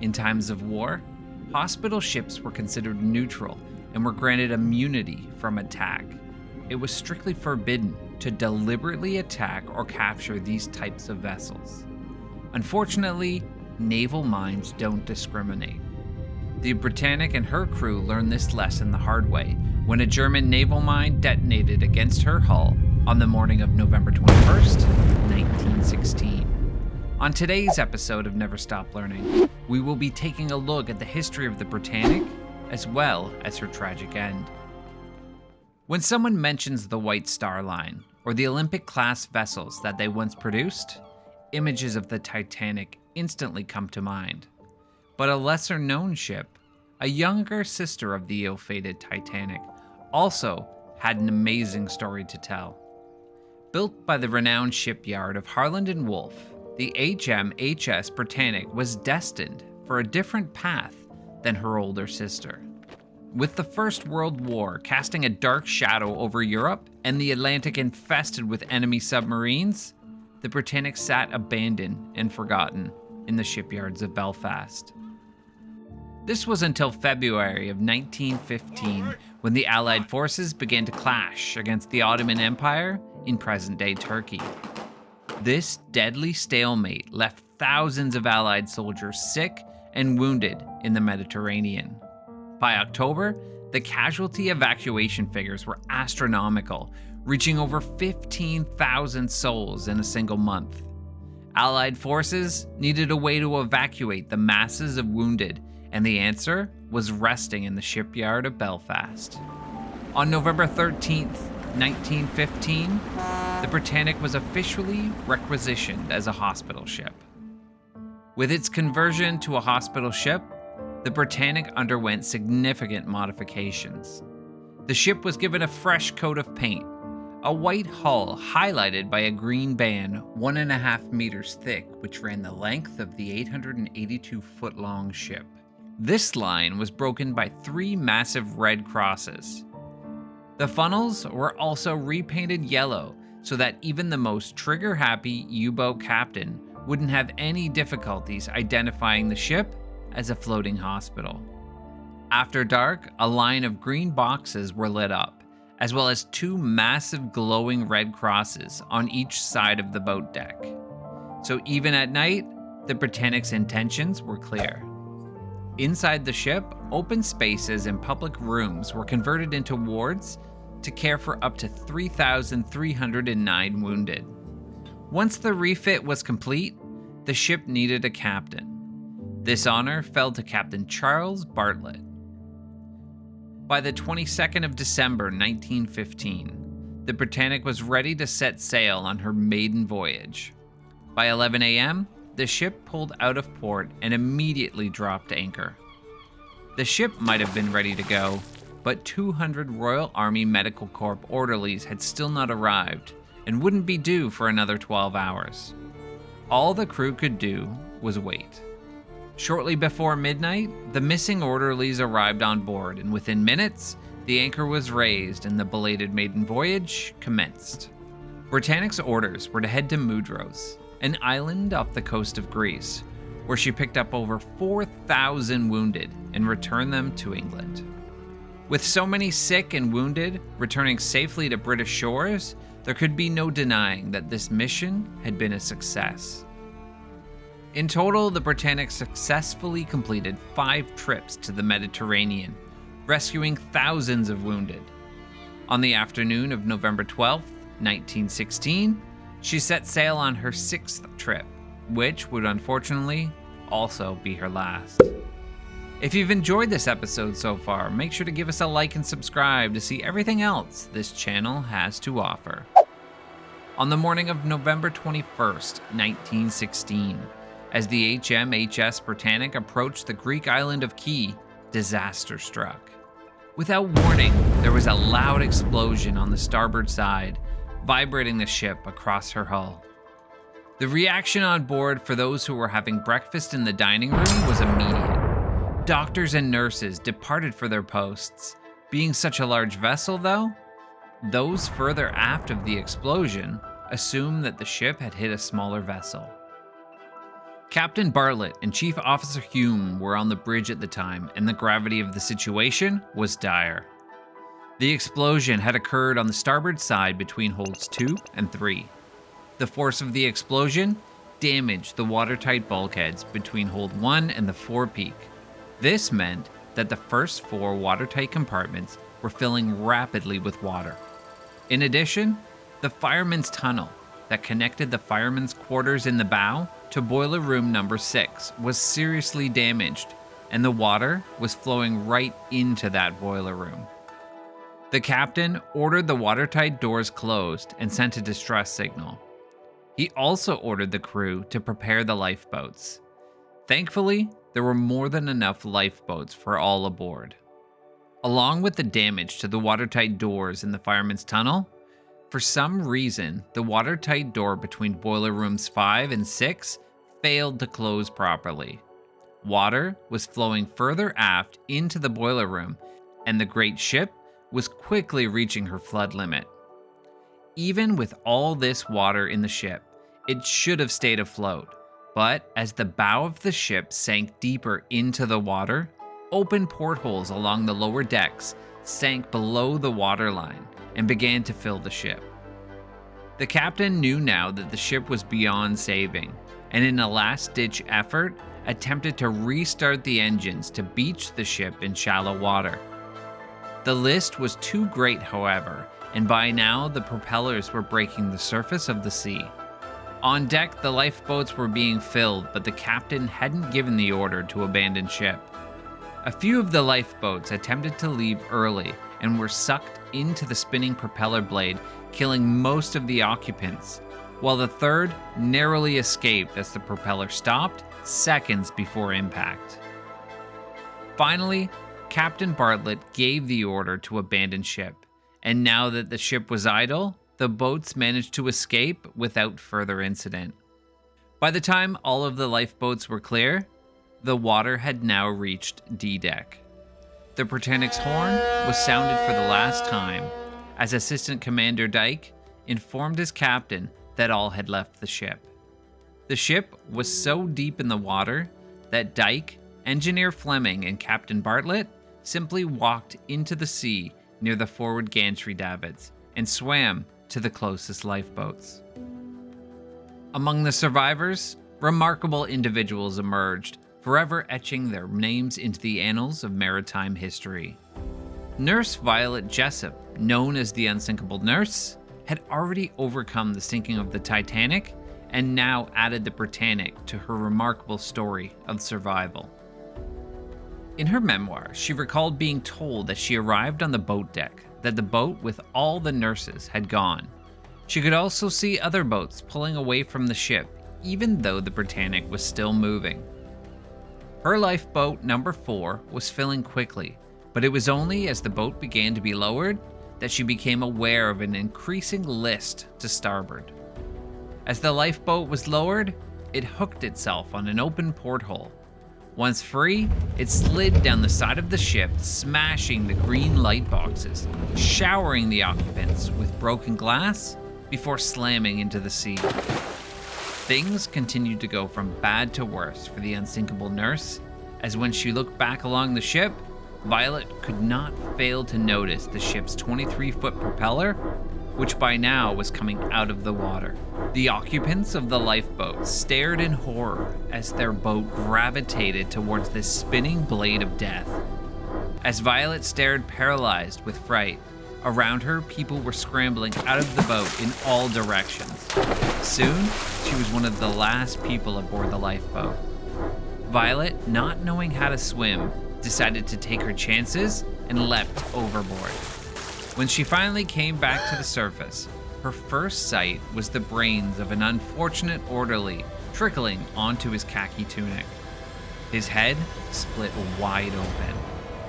In times of war, hospital ships were considered neutral and were granted immunity from attack. It was strictly forbidden to deliberately attack or capture these types of vessels. Unfortunately, naval mines don't discriminate. The Britannic and her crew learned this lesson the hard way when a German naval mine detonated against her hull on the morning of November 21st, 1916. On today's episode of Never Stop Learning, we will be taking a look at the history of the Britannic as well as her tragic end. When someone mentions the White Star Line or the Olympic-class vessels that they once produced, images of the Titanic instantly come to mind. But a lesser-known ship, a younger sister of the ill-fated Titanic, also had an amazing story to tell. Built by the renowned shipyard of Harland and Wolff, the HMHS Britannic was destined for a different path than her older sister. With the First World War casting a dark shadow over Europe and the Atlantic infested with enemy submarines, the Britannic sat abandoned and forgotten in the shipyards of Belfast. This was until February of 1915 when the Allied forces began to clash against the Ottoman Empire in present-day Turkey. This deadly stalemate left thousands of Allied soldiers sick and wounded in the Mediterranean. By October, the casualty evacuation figures were astronomical, reaching over 15,000 souls in a single month. Allied forces needed a way to evacuate the masses of wounded, and the answer was resting in the shipyard of Belfast. On November 13th, 1915, the Britannic was officially requisitioned as a hospital ship. With its conversion to a hospital ship, the Britannic underwent significant modifications. The ship was given a fresh coat of paint, a white hull highlighted by a green band 1.5 meters thick, which ran the length of the 882-foot-long ship. This line was broken by 3 massive red crosses. The funnels were also repainted yellow so that even the most trigger-happy U-boat captain wouldn't have any difficulties identifying the ship as a floating hospital. After dark, a line of green boxes were lit up, as well as 2 massive glowing red crosses on each side of the boat deck. So even at night, the Britannic's intentions were clear. Inside the ship, open spaces and public rooms were converted into wards to care for up to 3,309 wounded. Once the refit was complete, the ship needed a captain. This honor fell to Captain Charles Bartlett. By the 22nd of December 1915, the Britannic was ready to set sail on her maiden voyage. By 11 a.m., the ship pulled out of port and immediately dropped anchor. The ship might have been ready to go, but 200 Royal Army Medical Corps orderlies had still not arrived and wouldn't be due for another 12 hours. All the crew could do was wait. Shortly before midnight, the missing orderlies arrived on board, and within minutes, the anchor was raised and the belated maiden voyage commenced. Britannic's orders were to head to Mudros, an island off the coast of Greece, where she picked up over 4,000 wounded and returned them to England. With so many sick and wounded returning safely to British shores, there could be no denying that this mission had been a success. In total, the Britannic successfully completed 5 trips to the Mediterranean, rescuing thousands of wounded. On the afternoon of November 12, 1916, she set sail on her 6th trip, which would unfortunately also be her last. If you've enjoyed this episode so far, make sure to give us a like and subscribe to see everything else this channel has to offer. On the morning of November 21st, 1916, as the HMHS Britannic approached the Greek island of Key, disaster struck. Without warning, there was a loud explosion on the starboard side, vibrating the ship across her hull. The reaction on board for those who were having breakfast in the dining room was immediate. Doctors and nurses departed for their posts. Being such a large vessel, though, those further aft of the explosion assumed that the ship had hit a smaller vessel. Captain Bartlett and Chief Officer Hume were on the bridge at the time, and the gravity of the situation was dire. The explosion had occurred on the starboard side between holds 2 and 3. The force of the explosion damaged the watertight bulkheads between hold 1 and the forepeak. This meant that the first 4 watertight compartments were filling rapidly with water. In addition, the fireman's tunnel that connected the fireman's quarters in the bow to boiler room number 6 was seriously damaged, and the water was flowing right into that boiler room. The captain ordered the watertight doors closed and sent a distress signal. He also ordered the crew to prepare the lifeboats. Thankfully, there were more than enough lifeboats for all aboard. Along with the damage to the watertight doors in the fireman's tunnel, for some reason, the watertight door between boiler rooms 5 and 6 failed to close properly. Water was flowing further aft into the boiler room, and the great ship was quickly reaching her flood limit. Even with all this water in the ship, it should have stayed afloat, but as the bow of the ship sank deeper into the water, open portholes along the lower decks sank below the waterline and began to fill the ship. The captain knew now that the ship was beyond saving, and in a last-ditch effort, attempted to restart the engines to beach the ship in shallow water. The list was too great, however, and by now the propellers were breaking the surface of the sea. On deck, the lifeboats were being filled, but the captain hadn't given the order to abandon ship. A few of the lifeboats attempted to leave early and were sucked into the spinning propeller blade, killing most of the occupants, while the third narrowly escaped as the propeller stopped seconds before impact. Finally, Captain Bartlett gave the order to abandon ship, and now that the ship was idle, the boats managed to escape without further incident. By the time all of the lifeboats were clear, the water had now reached D-deck. The Britannic's horn was sounded for the last time as Assistant Commander Dyke informed his captain that all had left the ship. The ship was so deep in the water that Dyke, Engineer Fleming, and Captain Bartlett simply walked into the sea near the forward gantry davits and swam to the closest lifeboats. Among the survivors, remarkable individuals emerged, forever etching their names into the annals of maritime history. Nurse Violet Jessup, known as the Unsinkable Nurse, had already overcome the sinking of the Titanic and now added the Britannic to her remarkable story of survival. In her memoir, she recalled being told as she arrived on the boat deck that the boat with all the nurses had gone. She could also see other boats pulling away from the ship, even though the Britannic was still moving. Her lifeboat number 4 was filling quickly, but it was only as the boat began to be lowered that she became aware of an increasing list to starboard. As the lifeboat was lowered, it hooked itself on an open porthole. Once free, it slid down the side of the ship, smashing the green light boxes, showering the occupants with broken glass before slamming into the sea. Things continued to go from bad to worse for the Unsinkable Nurse, as when she looked back along the ship, Violet could not fail to notice the ship's 23-foot propeller, which by now was coming out of the water. The occupants of the lifeboat stared in horror as their boat gravitated towards this spinning blade of death. As Violet stared paralyzed with fright, around her people were scrambling out of the boat in all directions. Soon, she was one of the last people aboard the lifeboat. Violet, not knowing how to swim, decided to take her chances and leapt overboard. When she finally came back to the surface, her first sight was the brains of an unfortunate orderly trickling onto his khaki tunic. His head split wide open.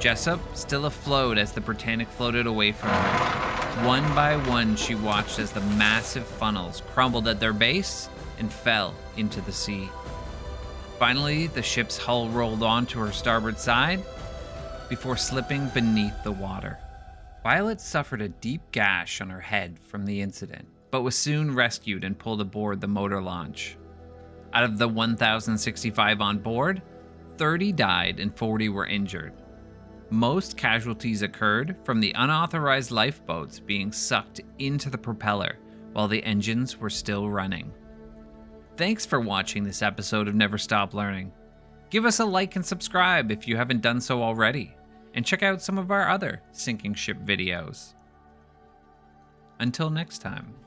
Jessup still afloat as the Britannic floated away from her. One by one, she watched as the massive funnels crumbled at their base and fell into the sea. Finally, the ship's hull rolled onto her starboard side before slipping beneath the water. Violet suffered a deep gash on her head from the incident, but was soon rescued and pulled aboard the motor launch. Out of the 1,065 on board, 30 died and 40 were injured. Most casualties occurred from the unauthorized lifeboats being sucked into the propeller while the engines were still running. Thanks for watching this episode of Never Stop Learning. Give us a like and subscribe if you haven't done so already, and check out some of our other sinking ship videos. Until next time.